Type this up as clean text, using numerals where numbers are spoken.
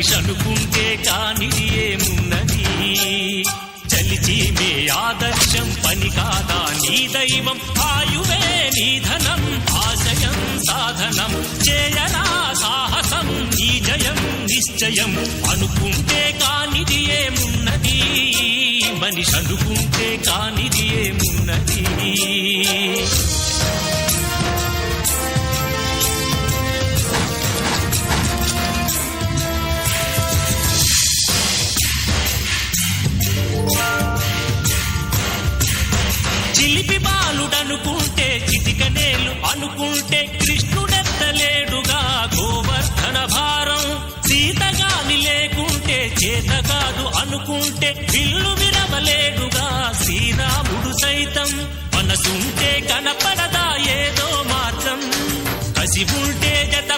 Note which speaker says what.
Speaker 1: మనిషి అనుకుంటే కానిది ఏమున్నది చలిచి మే ఆదర్శం పని కాదా నీ దైవం ఆయువే నీ ధనం ఆశయం సాధనం చేయరా సాహసం నీ జయం నిశ్చయం అనుకుంటే కానిది ఏమున్నది మనిషి అనుకుంటే కానిది ఏమున్నది చిలిపి బాలుడనుకుంటే చిటికనేలు అనుకుంటే కృష్ణుడెత్తలేడుగా గోవర్ధన భారం సీతగాని లేకుంటే చేత కాదు అనుకుంటే విల్లు విరవలేడుగా శ్రీరాముడు సైతం మనసుంటే కనపడదా ఏదో మార్గం కసి ఉంటే జత